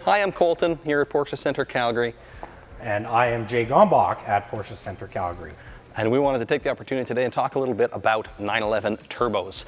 Hi, I'm Colton here at Porsche Centre Calgary. And I am Jay Gombach at Porsche Centre Calgary. And we wanted to take the opportunity today and talk a little bit about 911 turbos.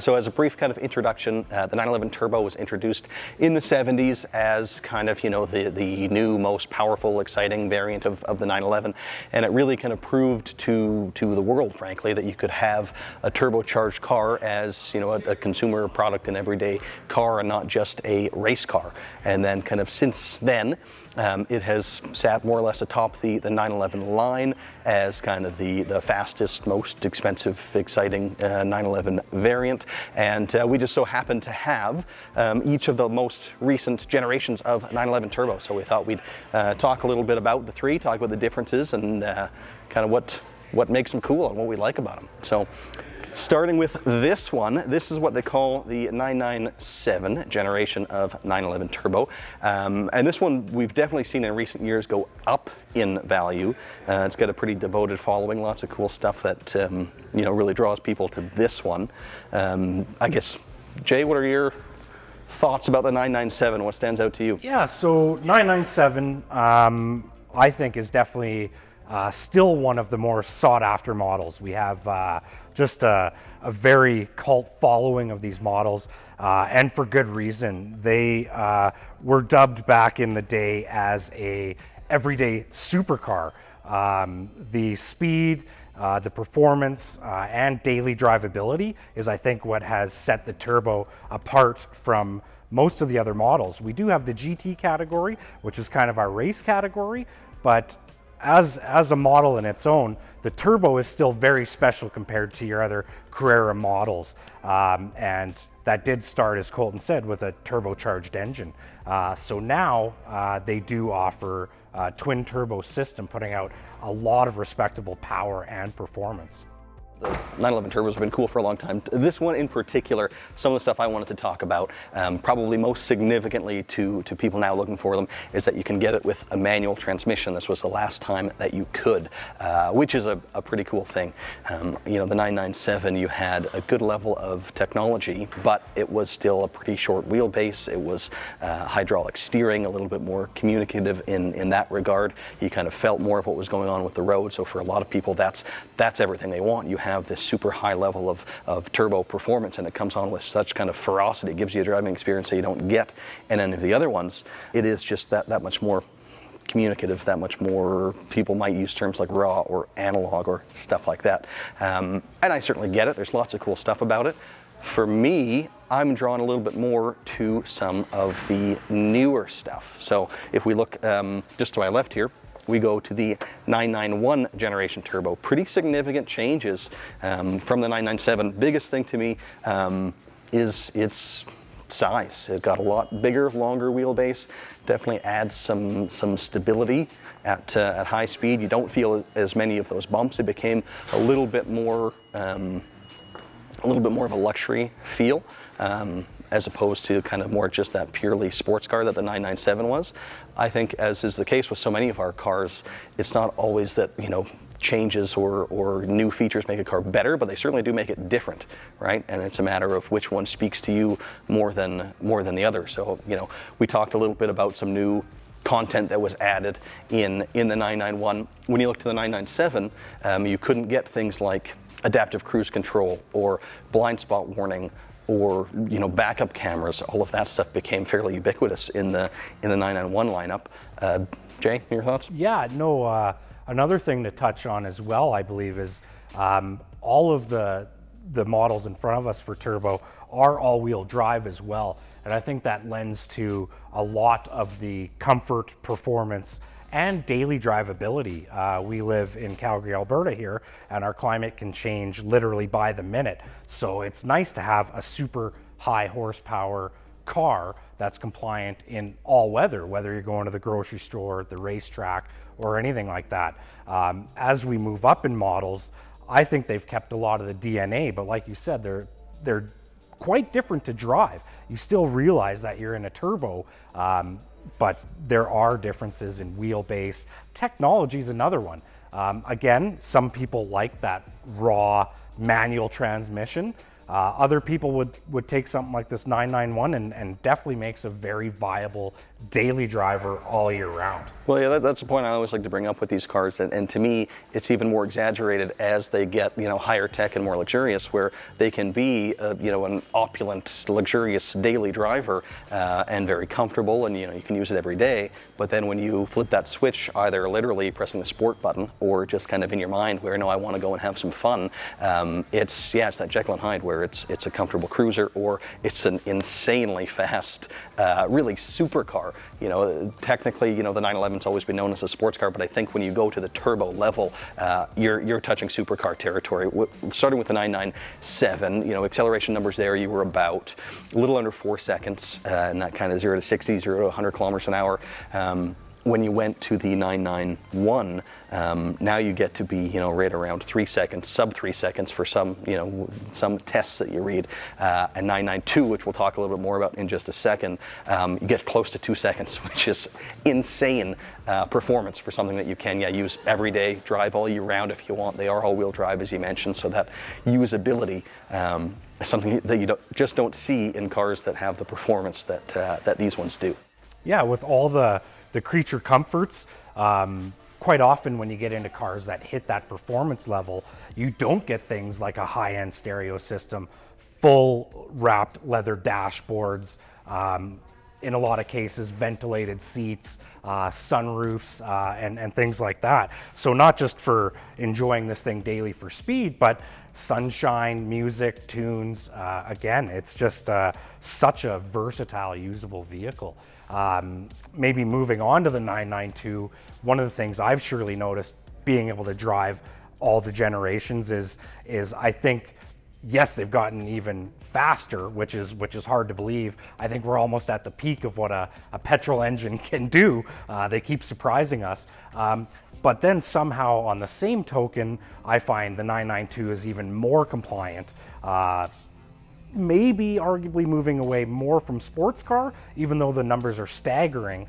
So as a brief kind of introduction, the 911 turbo was introduced in the 70s as kind of, the new, most powerful, exciting variant of the 911. And it really kind of proved to the world, frankly, that you could have a turbocharged car as, a consumer product, an everyday car, and not just a race car. And then kind of since then, it has sat more or less atop the 911 line as kind of the fastest, most expensive, exciting 911 variant. And we just so happen to have each of the most recent generations of 911 turbo. So we thought we'd talk a little bit about the three, talk about the differences and kind of what makes them cool and what we like about them. So starting with this one, this is what they call the 997 generation of 911 turbo. And this one we've definitely seen in recent years go up in value. It's got a pretty devoted following, lots of cool stuff that really draws people to this one. I guess, Jay, what are your thoughts about the 997? What stands out to you? Yeah, so 997 I think is definitely still one of the more sought after models. We have just a very cult following of these models, and for good reason. They were dubbed back in the day as a everyday supercar. The speed, the performance, and daily drivability is, I think, what has set the turbo apart from most of the other models. We do have the GT category, which is kind of our race category, but as a model in its own, the turbo is still very special compared to your other Carrera models. And that did start, as Colton said, with a turbocharged engine. So now they do offer a twin turbo system, putting out a lot of respectable power and performance. The 911 turbos have been cool for a long time. This one in particular, some of the stuff I wanted to talk about, probably most significantly to people now looking for them, is that you can get it with a manual transmission. This was the last time that you could, which is a pretty cool thing. The 997, you had a good level of technology, but it was still a pretty short wheelbase. It was hydraulic steering, a little bit more communicative in that regard. You kind of felt more of what was going on with the road. So for a lot of people, that's everything they want. You have this super high level of turbo performance, and it comes on with such kind of ferocity. It gives you a driving experience that you don't get in any of the other ones. It is just that much more communicative, that much more, people might use terms like raw or analog or stuff like that. And I certainly get it. There's lots of cool stuff about it. For me, I'm drawn a little bit more to some of the newer stuff. So if we look just to my left here, we go to the 991 generation turbo. Pretty significant changes from the 997. Biggest thing to me is its size. It got a lot bigger, longer wheelbase. Definitely adds some stability at high speed. You don't feel as many of those bumps. It became a little bit more of a luxury feel. As opposed to kind of more just that purely sports car that the 997 was. I think, as is the case with so many of our cars, it's not always that, changes or new features make a car better, but they certainly do make it different, right? And it's a matter of which one speaks to you more than the other. So, we talked a little bit about some new content that was added in the 991. When you look to the 997, you couldn't get things like adaptive cruise control or blind spot warning or backup cameras. All of that stuff became fairly ubiquitous in the 991 lineup. Jay, your thoughts? Yeah, no. Another thing to touch on as well, I believe, is all of the models in front of us for turbo are all-wheel drive as well, and I think that lends to a lot of the comfort, performance, and daily drivability. We live in Calgary, Alberta here, and our climate can change literally by the minute. So it's nice to have a super high horsepower car that's compliant in all weather, whether you're going to the grocery store, the racetrack, or anything like that. As we move up in models, I think they've kept a lot of the DNA, but like you said, they're quite different to drive. You still realize that you're in a turbo, but there are differences in wheelbase. Technology is another one. Again, some people like that raw manual transmission, Other people would take something like this 991 and definitely makes a very viable daily driver all year round. Well, yeah, that's the point I always like to bring up with these cars, and to me, it's even more exaggerated as they get, higher tech and more luxurious, where they can be, an opulent, luxurious daily driver and very comfortable, and you can use it every day. But then when you flip that switch, either literally pressing the sport button or just kind of in your mind, where no, I want to go and have some fun, it's that Jekyll and Hyde, where it's a comfortable cruiser or it's an insanely fast, really supercar. Technically, the 911's always been known as a sports car, but I think when you go to the turbo level, you're touching supercar territory. Starting with the 997, acceleration numbers there, you were about a little under 4 seconds, and that kind of 0 to 60, 0 to 100 kilometers an hour. When you went to the 991, now you get to be, right around 3 seconds, sub 3 seconds for some, some tests that you read. And 992, which we'll talk a little bit more about in just a second, you get close to 2 seconds, which is insane performance for something that you can, use every day, drive all year round if you want. They are all-wheel drive, as you mentioned, so that usability is something that you just don't see in cars that have the performance that these ones do. Yeah, with all the creature comforts, quite often when you get into cars that hit that performance level, you don't get things like a high-end stereo system, full wrapped leather dashboards, in a lot of cases ventilated seats, sunroofs, and things like that. So not just for enjoying this thing daily for speed, but sunshine, music, tunes. Again, it's just such a versatile, usable vehicle. Maybe moving on to the 992, one of the things I've surely noticed being able to drive all the generations is I think, yes, they've gotten even faster, which is hard to believe. I think we're almost at the peak of what a petrol engine can do. They keep surprising us. But then somehow on the same token, I find the 992 is even more compliant. Maybe arguably moving away more from sports car, even though the numbers are staggering.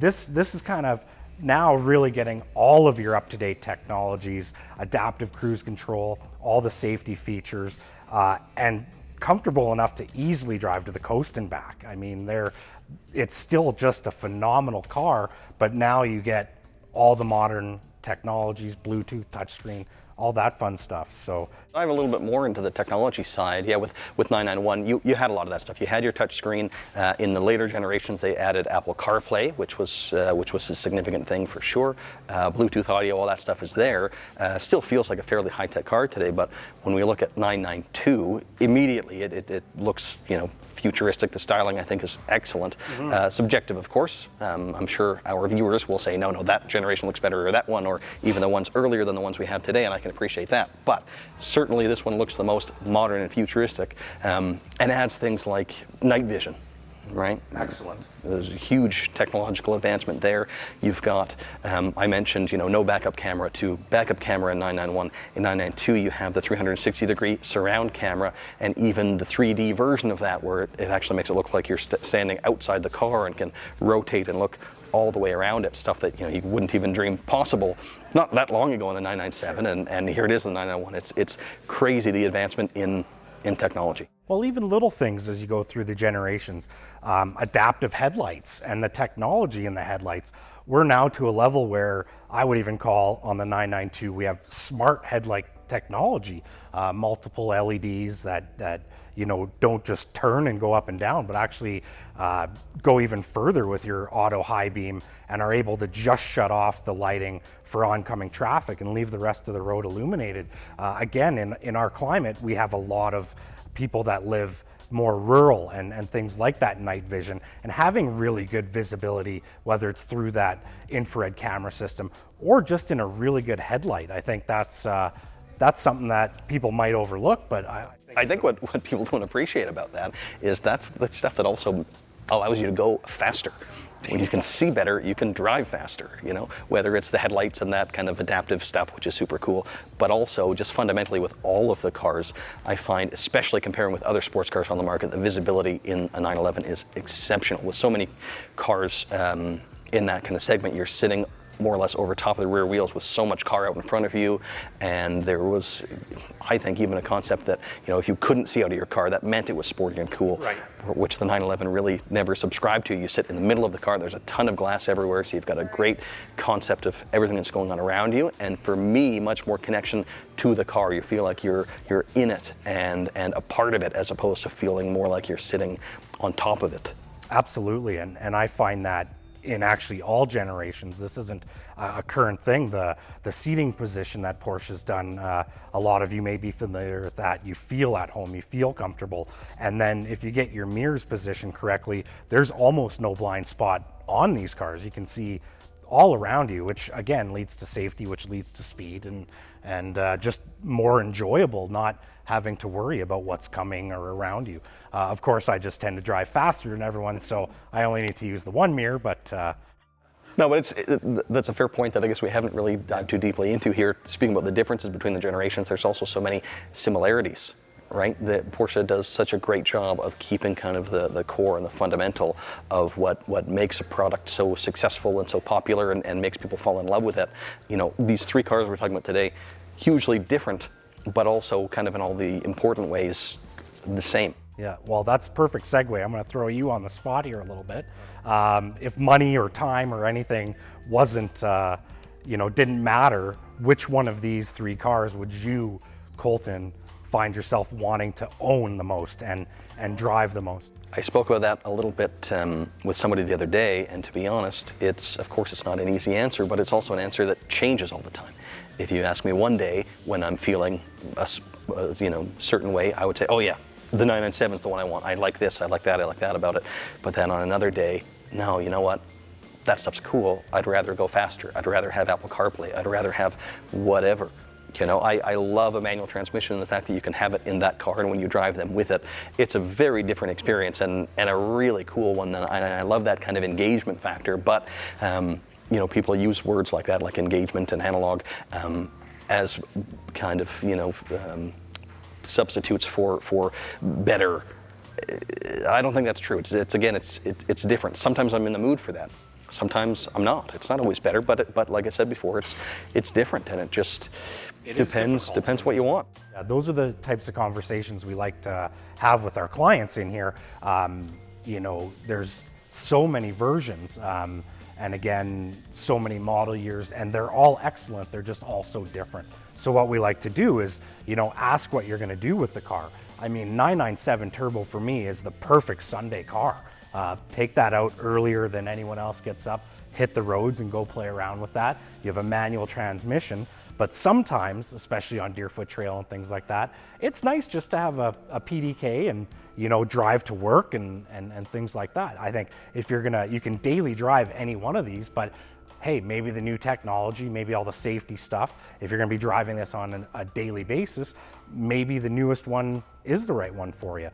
This is kind of now really getting all of your up-to-date technologies, adaptive cruise control, all the safety features, and comfortable enough to easily drive to the coast and back. I mean, it's still just a phenomenal car, but now you get all the modern technologies, Bluetooth, touchscreen, all that fun stuff. So dive a little bit more into the technology side. Yeah, with 991, you had a lot of that stuff. You had your touch screen. In the later generations, they added Apple CarPlay, which was a significant thing for sure. Bluetooth audio, all that stuff is there. Still feels like a fairly high-tech car today, but when we look at 992, immediately it looks futuristic. The styling, I think, is excellent. Subjective, of course. I'm sure our viewers will say, no, that generation looks better, or that one, or even the ones earlier than the ones we have today, and I can appreciate that. But certainly this one looks the most modern and futuristic, and adds things like night vision, right? excellent. There's a huge technological advancement there. You've got, I mentioned, no backup camera to backup camera in 991. In 992, you have the 360-degree surround camera, and even the 3D version of that, where it actually makes it look like you're standing outside the car and can rotate and look all the way around it, stuff that you wouldn't even dream possible not that long ago in the 997, and here it is in the 991. It's crazy, the advancement in technology. Well, even little things as you go through the generations, adaptive headlights and the technology in the headlights. We're now to a level where I would even call on the 992, we have smart headlight technology, multiple LEDs that don't just turn and go up and down, but actually go even further with your auto high beam and are able to just shut off the lighting for oncoming traffic and leave the rest of the road illuminated. Again, in our climate, we have a lot of people that live more rural and things like that night vision, and having really good visibility, whether it's through that infrared camera system or just in a really good headlight. I think that's something that people might overlook, but I think what people don't appreciate about that is that's stuff that also allows you to go faster. When you can see better, you can drive faster, whether it's the headlights and that kind of adaptive stuff, which is super cool, but also just fundamentally with all of the cars, I find, especially comparing with other sports cars on the market, the visibility in a 911 is exceptional. With so many cars in that kind of segment, you're sitting more or less over top of the rear wheels with so much car out in front of you. And there was, I think, even a concept that, you know, if you couldn't see out of your car, that meant it was sporty and cool, right, which the 911 really never subscribed to. You sit in the middle of the car, there's a ton of glass everywhere, so you've got a great concept of everything that's going on around you. And for me, much more connection to the car. You feel like you're in it and a part of it, as opposed to feeling more like you're sitting on top of it. Absolutely, and I find that in actually all generations. This isn't a current thing. The seating position that Porsche's done, a lot of you may be familiar with that. You feel at home, you feel comfortable, and then if you get your mirrors positioned correctly, there's almost no blind spot on these cars. You can see all around you, which again leads to safety, which leads to speed, and just more enjoyable, not having to worry about what's coming or around you. Of course, I just tend to drive faster than everyone, so I only need to use the one mirror, but no, but that's a fair point that I guess we haven't really dived too deeply into here. Speaking about the differences between the generations, there's also so many similarities, right? That Porsche does such a great job of keeping kind of the core and the fundamental of what makes a product so successful and so popular and makes people fall in love with it. You know, these three cars we're talking about today, hugely different, but also kind of in all the important ways the same. yeah, well, that's a perfect segue. I'm going to throw you on the spot here a little bit. If money or time or anything wasn't, you know, didn't matter, which one of these three cars would you, Colton, find yourself wanting to own the most and drive the most? I spoke about that a little bit with somebody the other day, and to be honest, of course it's not an easy answer, but it's also an answer that changes all the time. If you ask me one day when I'm feeling a certain way, I would say, oh yeah, the 997 is the one I want. I like this, I like that about it. But then on another day, no, you know what? That stuff's cool. I'd rather go faster. I'd rather have Apple CarPlay. I'd rather have whatever. You know, I love a manual transmission and the fact that you can have it in that car, and when you drive them with it, it's a very different experience and a really cool one. And I love that kind of engagement factor. But you know, people use words like that, like engagement and analog, as kind of, you know, substitutes for better. I don't think that's true. It's different. Sometimes I'm in the mood for that. Sometimes I'm not. It's not always better, but like I said before, it's different, and it depends what you want. Yeah, those are the types of conversations we like to have with our clients in here. You know, there's so many versions, and again, so many model years, and they're all excellent. They're just all so different. So what we like to do is, you know, ask what you're going to do with the car. I mean, 997 Turbo for me is the perfect Sunday car. Take that out earlier than anyone else gets up, hit the roads and go play around with that. You have a manual transmission, but sometimes, especially on Blackfoot Trail and things like that, it's nice just to have a PDK and, you know, drive to work and things like that. I think if you can daily drive any one of these, but hey, maybe the new technology, maybe all the safety stuff, if you're gonna be driving this on a daily basis, maybe the newest one is the right one for you.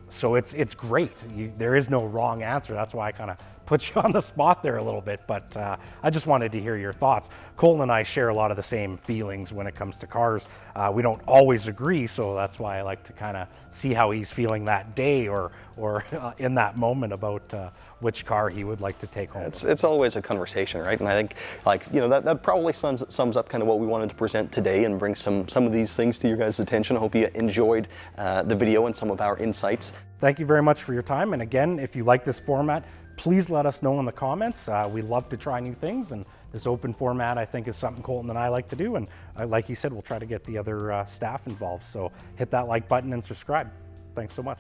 So it's great. There is no wrong answer. That's why I kind of put you on the spot there a little bit, but I just wanted to hear your thoughts. Colton and I share a lot of the same feelings when it comes to cars. We don't always agree, so that's why I like to kind of see how he's feeling that day or in that moment about which car he would like to take home. It's always a conversation, right? And I think, like, you know, that probably sums up kind of what we wanted to present today and bring some of these things to your guys' attention. I hope you enjoyed the video and some of our insights. Thank you very much for your time. And again, if you like this format, please let us know in the comments. We love to try new things, and this open format, I think, is something Colton and I like to do. And like you said, we'll try to get the other staff involved. So hit that like button and subscribe. Thanks so much.